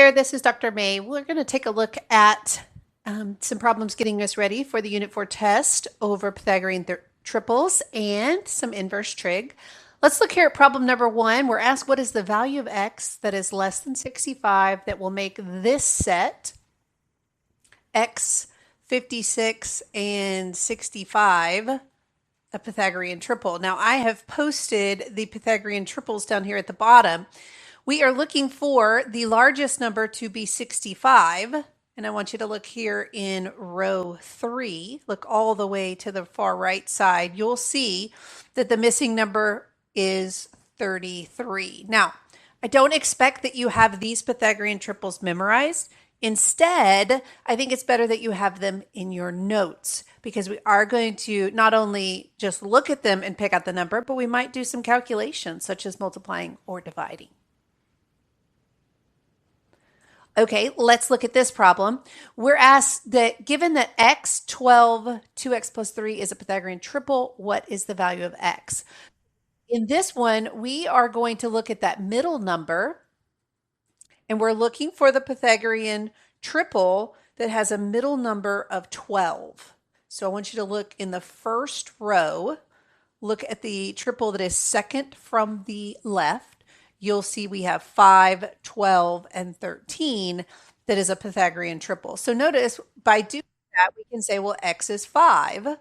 there, this is Dr. May. We're going to take a look at some problems getting us ready for the Unit 4 test over Pythagorean triples and some inverse trig. Let's look here at problem number 1. We're asked what is the value of x that is less than 65 that will make this set, x, 56, and 65, a Pythagorean triple. Now I have posted the Pythagorean triples down here at the bottom. We are looking for the largest number to be 65, and I want you to look here in row 3. Look all the way to the far right side. You'll see that the missing number is 33. Now, I don't expect that you have these Pythagorean triples memorized. Instead, I think it's better that you have them in your notes because we are going to not only just look at them and pick out the number, but we might do some calculations such as multiplying or dividing. Okay, let's look at this problem. We're asked that given that x, 12, 2x plus 3 is a Pythagorean triple, what is the value of x? In this one, we are going to look at that middle number, and we're looking for the Pythagorean triple that has a middle number of 12. So I want you to look in the first row, look at the triple that is second from the left. You'll see we have 5, 12, and 13 that is a Pythagorean triple. So notice by doing that, we can say, well, x is 5.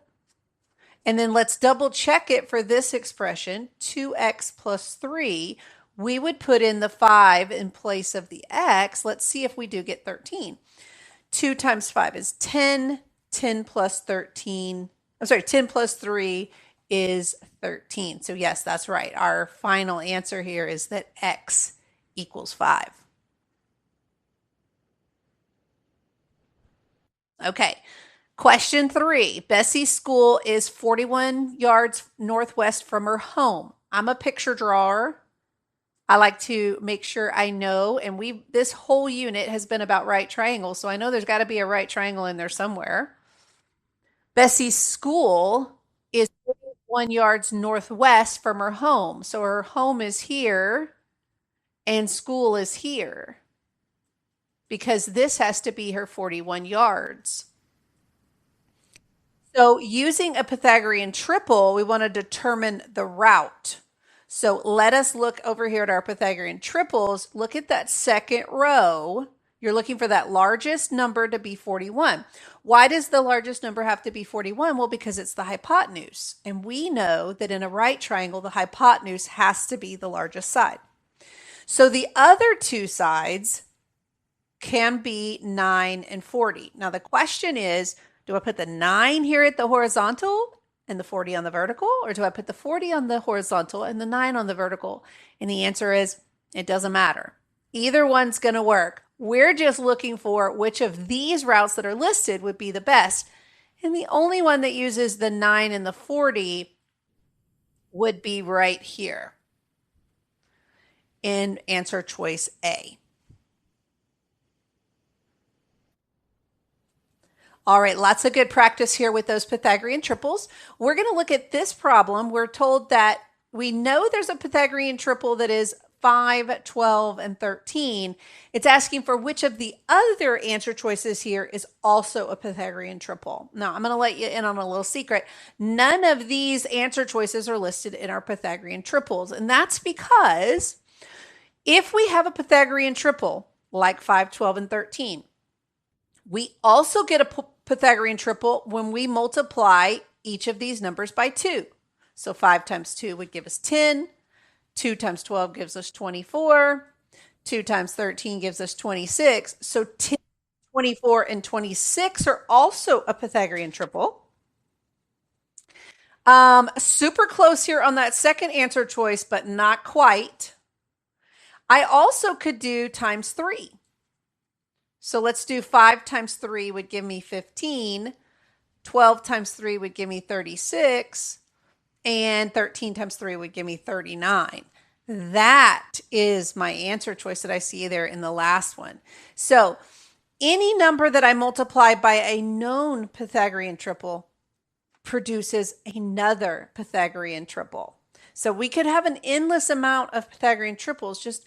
And then let's double check it for this expression, 2x plus 3. We would put in the 5 in place of the x. Let's see if we do get 13. 2 times 5 is 10. 10 plus 13, I'm sorry, 10 plus 3 is 13. So yes, that's right. Our final answer here is that x equals 5. Okay, question 3. Bessie's school is 41 yards northwest from her home. I'm a picture drawer. I like to make sure I know, and this whole unit has been about right triangles, so I know there's got to be a right triangle in there somewhere. Bessie's school is 41 yards northwest from her home. So her home is here and school is here because this has to be her 41 yards. So using a Pythagorean triple, we want to determine the route. So let us look over here at our Pythagorean triples. Look at that second row. You're looking for that largest number to be 41. Why does the largest number have to be 41? Well, because it's the hypotenuse. And we know that in a right triangle, the hypotenuse has to be the largest side. So the other two sides can be 9 and 40. Now the question is, do I put the 9 here at the horizontal and the 40 on the vertical? Or do I put the 40 on the horizontal and the 9 on the vertical? And the answer is, it doesn't matter. Either one's going to work. We're just looking for which of these routes that are listed would be the best. And the only one that uses the 9 and the 40 would be right here in answer choice A. All right, lots of good practice here with those Pythagorean triples. We're going to look at this problem. We're told that we know there's a Pythagorean triple that is 5, 12, and 13. It's asking for which of the other answer choices here is also a Pythagorean triple. Now, I'm going to let you in on a little secret. None of these answer choices are listed in our Pythagorean triples, and that's because if we have a Pythagorean triple like 5, 12, and 13, we also get a Pythagorean triple when we multiply each of these numbers by 2. So 5 times 2 would give us 10. 2 times 12 gives us 24. 2 times 13 gives us 26. So 10, 24, and 26 are also a Pythagorean triple. Super close here on that second answer choice, but not quite. I also could do times 3. So let's do 5 times 3 would give me 15. 12 times 3 would give me 36. And 13 times 3 would give me 39. That is my answer choice that I see there in the last one. So any number that I multiply by a known Pythagorean triple produces another Pythagorean triple. So we could have an endless amount of Pythagorean triples, just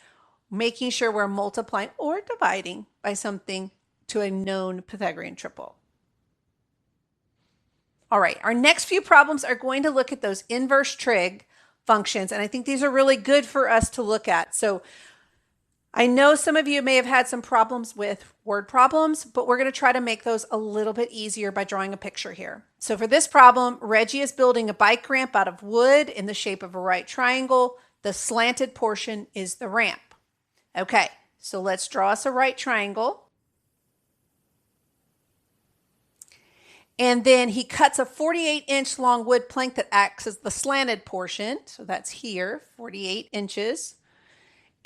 making sure we're multiplying or dividing by something to a known Pythagorean triple. All right, our next few problems are going to look at those inverse trig functions, and I think these are really good for us to look at. So I know some of you may have had some problems with word problems, but we're going to try to make those a little bit easier by drawing a picture here. So for this problem, Reggie is building a bike ramp out of wood in the shape of a right triangle. The slanted portion is the ramp. Okay, so let's draw us a right triangle. And then he cuts a 48-inch long wood plank that acts as the slanted portion. So that's here, 48 inches.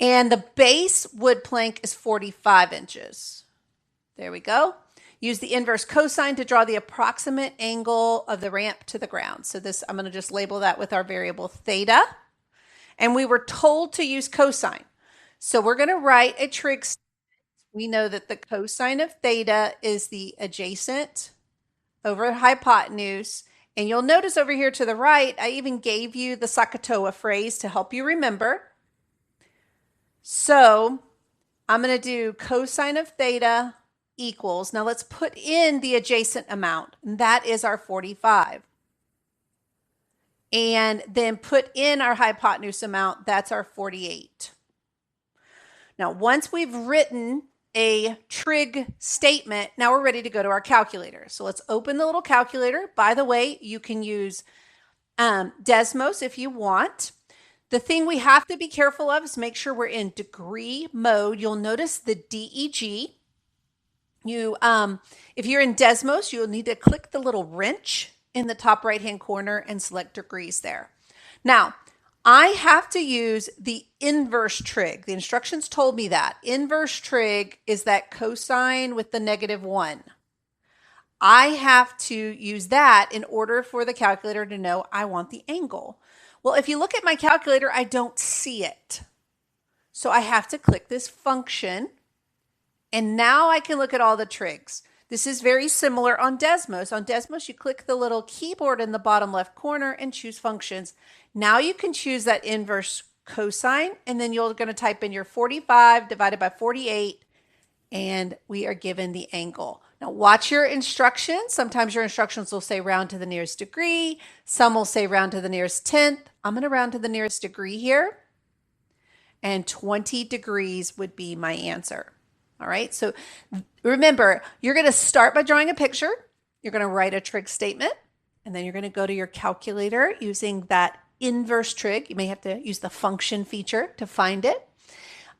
And the base wood plank is 45 inches. There we go. Use the inverse cosine to draw the approximate angle of the ramp to the ground. So this, I'm going to just label that with our variable theta. And we were told to use cosine. So we're going to write a trig. We know that the cosine of theta is the adjacent over hypotenuse. And you'll notice over here to the right, I even gave you the SOHCAHTOA phrase to help you remember. So I'm going to do cosine of theta equals, now let's put in the adjacent amount, and that is our 45. And then put in our hypotenuse amount, that's our 48. Now, once we've written a trig statement, now we're ready to go to our calculator. So let's open the little calculator. By the way, you can use Desmos if you want. The thing we have to be careful of is make sure we're in degree mode. You'll notice the DEG. If you're in Desmos, you'll need to click the little wrench in the top right-hand corner and select degrees there. Now, I have to use the inverse trig. The instructions told me that. Inverse trig is that cosine with the -1. I have to use that in order for the calculator to know I want the angle. Well, if you look at my calculator, I don't see it. So I have to click this function, and now I can look at all the trigs. This is very similar on Desmos. On Desmos, you click the little keyboard in the bottom left corner and choose functions. Now you can choose that inverse cosine, and then you're going to type in your 45 divided by 48, and we are given the angle. Now watch your instructions. Sometimes your instructions will say round to the nearest degree. Some will say round to the nearest tenth. I'm going to round to the nearest degree here, and 20 degrees would be my answer. All right, so remember, you're going to start by drawing a picture. You're going to write a trig statement, and then you're going to go to your calculator using that inverse trig. You may have to use the function feature to find it.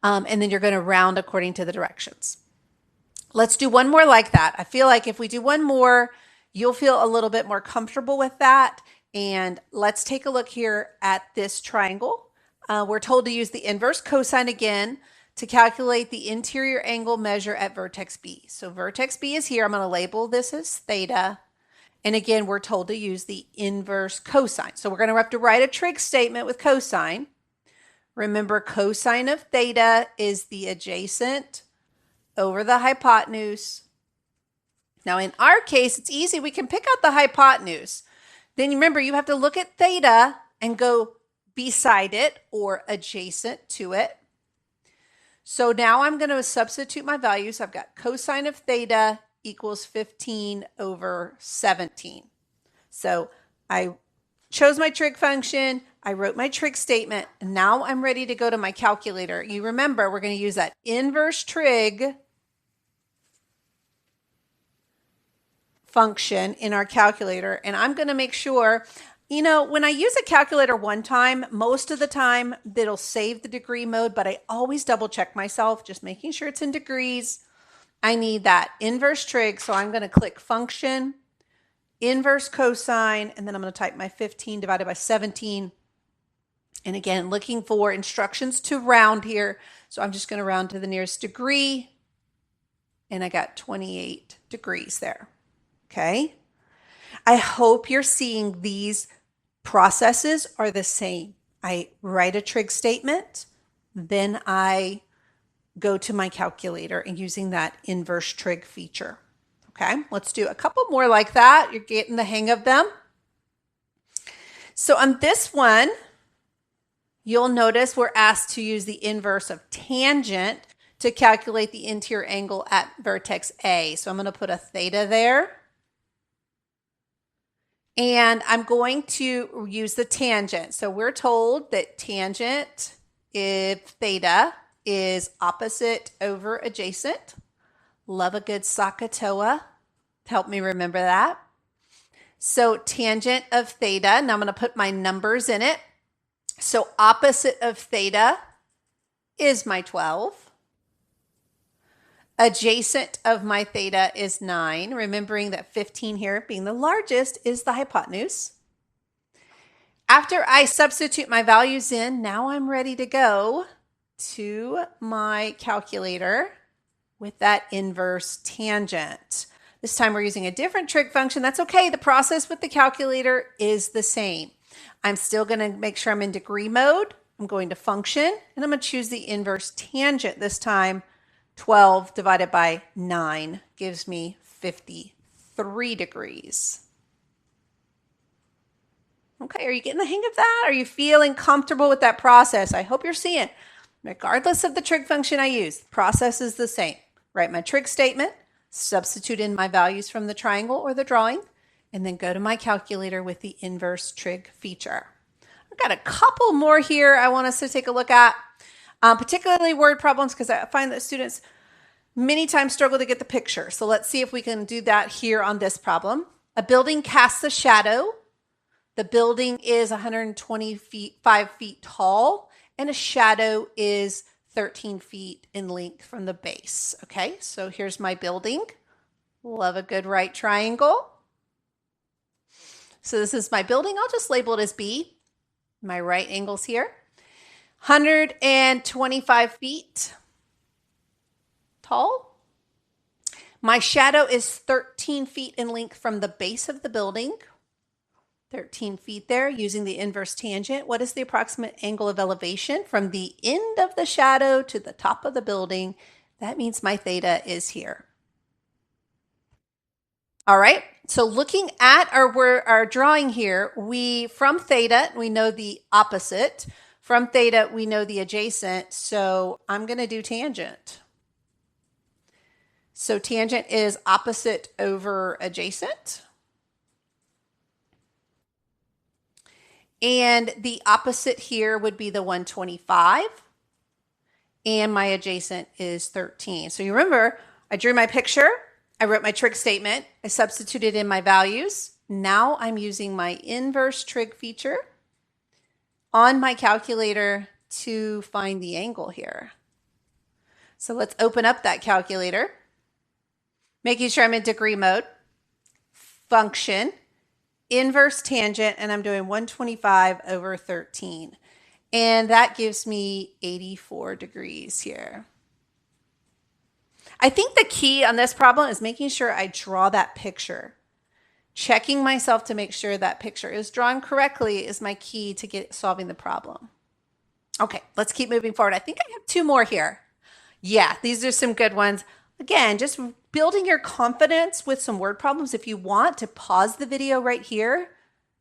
And then you're going to round according to the directions. Let's do one more like that. I feel like if we do one more, you'll feel a little bit more comfortable with that. And let's take a look here at this triangle. We're told to use the inverse cosine again to calculate the interior angle measure at vertex B. So vertex B is here. I'm going to label this as theta. And again, we're told to use the inverse cosine. So we're going to have to write a trig statement with cosine. Remember, cosine of theta is the adjacent over the hypotenuse. Now in our case, it's easy. We can pick out the hypotenuse. Then remember, you have to look at theta and go beside it or adjacent to it. So now I'm going to substitute my values. I've got cosine of theta equals 15 over 17. So I chose my trig function. I wrote my trig statement. And now I'm ready to go to my calculator. You remember, we're going to use that inverse trig function in our calculator. And I'm going to make sure, you know, when I use a calculator one time, most of the time it'll save the degree mode, but I always double check myself, just making sure it's in degrees. I need that inverse trig, so I'm going to click function, inverse cosine, and then I'm going to type my 15 divided by 17. And again, looking for instructions to round here. So I'm just going to round to the nearest degree, and I got 28 degrees there. Okay. I hope you're seeing these processes are the same. I write a trig statement, then I go to my calculator and using that inverse trig feature. Okay, let's do a couple more like that. You're getting the hang of them. So on this one, you'll notice we're asked to use the inverse of tangent to calculate the interior angle at vertex A. So I'm going to put a theta there. And I'm going to use the tangent. So we're told that tangent, if theta, is opposite over adjacent. Love a good SOHCAHTOA. Help me remember that. So tangent of theta, now I'm going to put my numbers in it. So opposite of theta is my 12. Adjacent of my theta is 9, remembering that 15 here being the largest is the hypotenuse. After I substitute my values in, now I'm ready to go to my calculator with that inverse tangent. This time we're using a different trig function. That's okay. The process with the calculator is the same. I'm still going to make sure I'm in degree mode. I'm going to function, and I'm going to choose the inverse tangent this time. 12 divided by 9 gives me 53 degrees. Okay, are you getting the hang of that? Are you feeling comfortable with that process? I hope you're seeing. Regardless of the trig function I use, the process is the same. Write my trig statement, substitute in my values from the triangle or the drawing, and then go to my calculator with the inverse trig feature. I've got a couple more here I want us to take a look at. Particularly word problems, because I find that students many times struggle to get the picture. So let's see if we can do that here on this problem. A building casts a shadow. The building is 125 feet tall, and a shadow is 13 feet in length from the base. Okay, so here's my building. Love a good right triangle. So this is my building. I'll just label it as B. My right angle's here. 125 feet tall. My shadow is 13 feet in length from the base of the building. 13 feet there using the inverse tangent. What is the approximate angle of elevation from the end of the shadow to the top of the building? That means my theta is here. All right, so looking at our drawing here, from theta, we know the opposite. From theta, we know the adjacent, so I'm going to do tangent. So tangent is opposite over adjacent. And the opposite here would be the 125. And my adjacent is 13. So you remember, I drew my picture, I wrote my trig statement, I substituted in my values. Now I'm using my inverse trig feature on my calculator to find the angle here. So let's open up that calculator, making sure I'm in degree mode, function, inverse tangent, and I'm doing 125 over 13. And that gives me 84 degrees here. I think the key on this problem is making sure I draw that picture. Checking myself to make sure that picture is drawn correctly is my key to solving the problem. Okay, let's keep moving forward. I think I have two more here. Yeah, these are some good ones. Again, just building your confidence with some word problems. If you want to pause the video right here,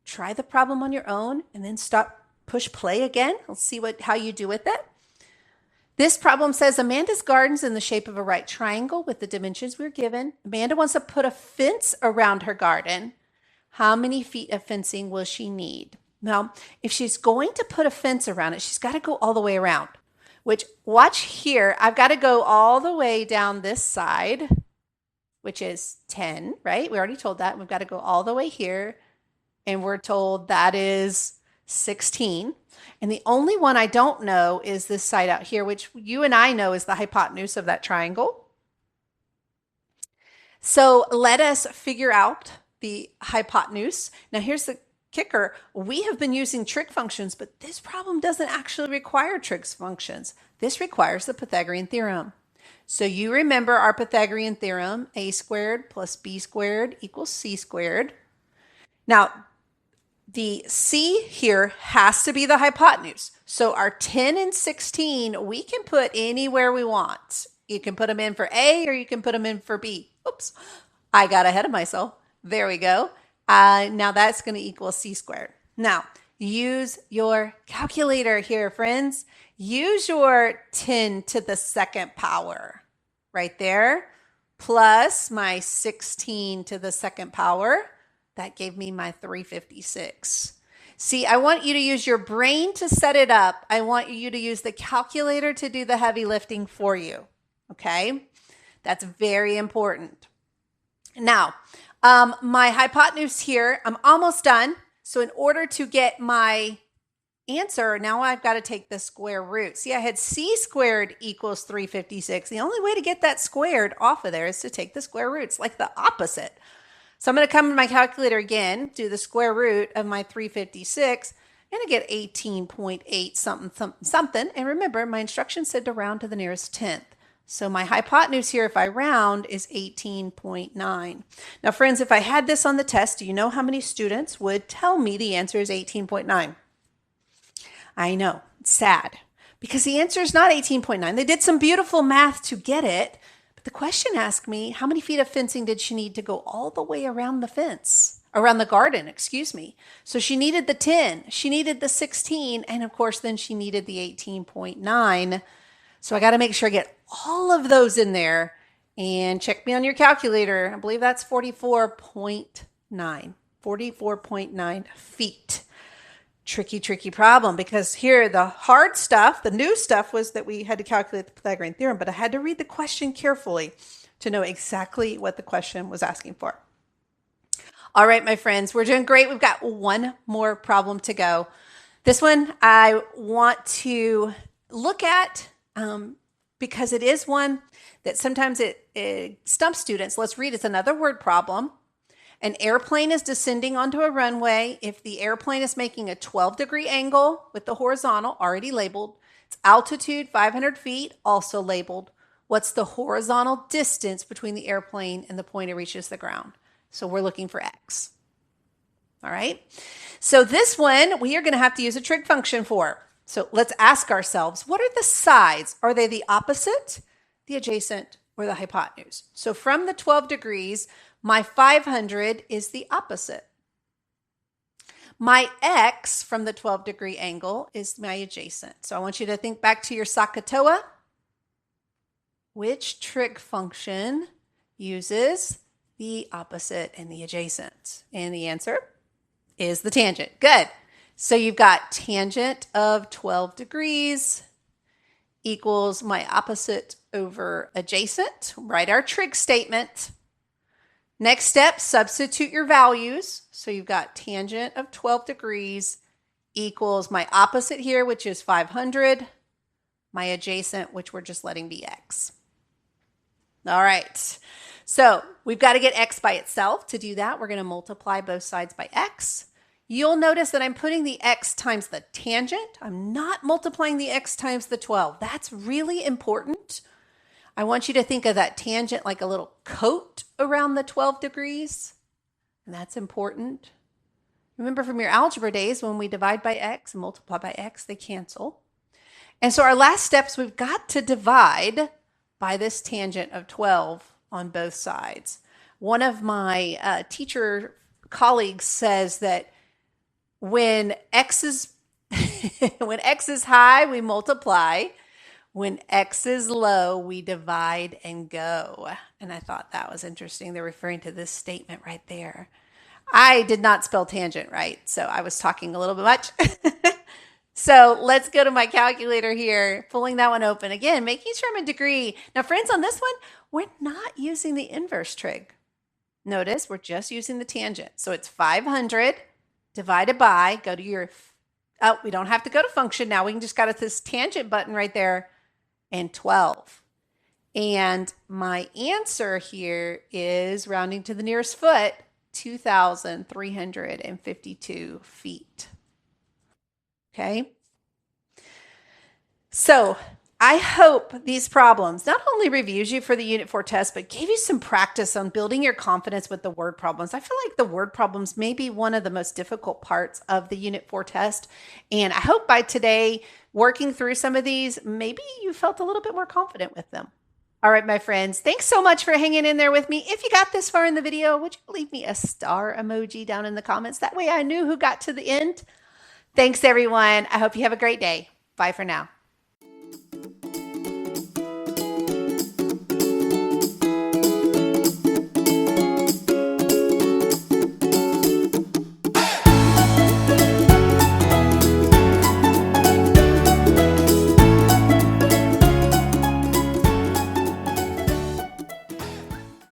try the problem on your own, and then stop, push play again. Let's see how you do with it. This problem says Amanda's garden's in the shape of a right triangle with the dimensions we're given. Amanda wants to put a fence around her garden. How many feet of fencing will she need? Now, if she's going to put a fence around it, she's got to go all the way around, which, watch here, I've got to go all the way down this side, which is 10, right? We already told that. We've got to go all the way here, and we're told that is 16. And the only one I don't know is this side out here, which you and I know is the hypotenuse of that triangle. So let us figure out the hypotenuse. Now here's the kicker. We have been using trig functions, but this problem doesn't actually require trig functions. This requires the Pythagorean theorem. So you remember our Pythagorean theorem, a squared plus b squared equals c squared. Now, the c here has to be the hypotenuse. So our 10 and 16, we can put anywhere we want. You can put them in for A or you can put them in for B. Oops, I got ahead of myself. There we go. Now that's going to equal c squared. Now, Use your calculator here, friends. Use your 10 to the second power right there, plus my 16 to the second power. That gave me my 356. See, I want you to use your brain to set it up. I want you to use the calculator to do the heavy lifting for you. Okay? That's very important. Now, my hypotenuse here, I'm almost done. So in order to get my answer, now I've got to take the square root. See, I had c squared equals 356. The only way to get that squared off of there is to take the square roots, like the opposite. So I'm going to come to my calculator again, do the square root of my 356, and I get 18.8 something. And remember, my instructions said to round to the nearest tenth. So my hypotenuse here, if I round, is 18.9. Now, friends, if I had this on the test, do you know how many students would tell me the answer is 18.9? I know, it's sad, because the answer is not 18.9. They did some beautiful math to get it, but the question asked me, how many feet of fencing did she need to go all the way around the fence? Around the garden, excuse me. So she needed the 10, she needed the 16, and of course, then she needed the 18.9. So I got to make sure I get all of those in there, and check me on your calculator. I believe that's 44.9, 44.9 feet. Tricky problem, because here the hard stuff, the new stuff was that we had to calculate the Pythagorean theorem, but I had to read the question carefully to know exactly what the question was asking for. All right, my friends, we're doing great. We've got one more problem to go. This one I want to look at because it is one that sometimes it stumps students. Let's read. It's another word problem. An airplane is descending onto a runway. If the airplane is making a 12-degree angle with the horizontal already labeled, its altitude 500 feet also labeled. What's the horizontal distance between the airplane and the point it reaches the ground? So we're looking for x. All right. So this one we are going to have to use a trig function for. So let's ask ourselves, what are the sides? Are they the opposite, the adjacent, or the hypotenuse? So from the 12 degrees, my 500 is the opposite. My x from the 12-degree angle is my adjacent. So I want you to think back to your SOHCAHTOA. Which trig function uses the opposite and the adjacent? And the answer is the tangent. Good. So you've got tangent of 12 degrees equals my opposite over adjacent. Write our trig statement. Next step, substitute your values. So you've got tangent of 12 degrees equals my opposite here, which is 500, my adjacent, which we're just letting be x. All right. So we've got to get x by itself. To do that, we're going to multiply both sides by x. You'll notice that I'm putting the x times the tangent. I'm not multiplying the x times the 12. That's really important. I want you to think of that tangent like a little coat around the 12 degrees. And that's important. Remember from your algebra days, when we divide by x and multiply by x, they cancel. And so our last steps, we've got to divide by this tangent of 12 on both sides. One of my teacher colleagues says that when x is when x is high, we multiply. When x is low, we divide and go. And I thought that was interesting. They're referring to this statement right there. I did not spell tangent right, so I was talking a little bit much. So let's go to my calculator here, pulling that one open. Again, making sure I'm in degree. Now, friends, on this one, we're not using the inverse trig. Notice we're just using the tangent. So it's 500 divided by, go to your, oh, we don't have to go to function now. We can just go to this tangent button right there, and 12. And my answer here is, rounding to the nearest foot, 2,352 feet. Okay. So I hope these problems not only reviews you for the Unit 4 test, but gave you some practice on building your confidence with the word problems. I feel like the word problems may be one of the most difficult parts of the Unit 4 test. And I hope by today, working through some of these, maybe you felt a little bit more confident with them. All right, my friends, thanks so much for hanging in there with me. If you got this far in the video, would you leave me a star emoji down in the comments? That way I knew who got to the end. Thanks, everyone. I hope you have a great day. Bye for now.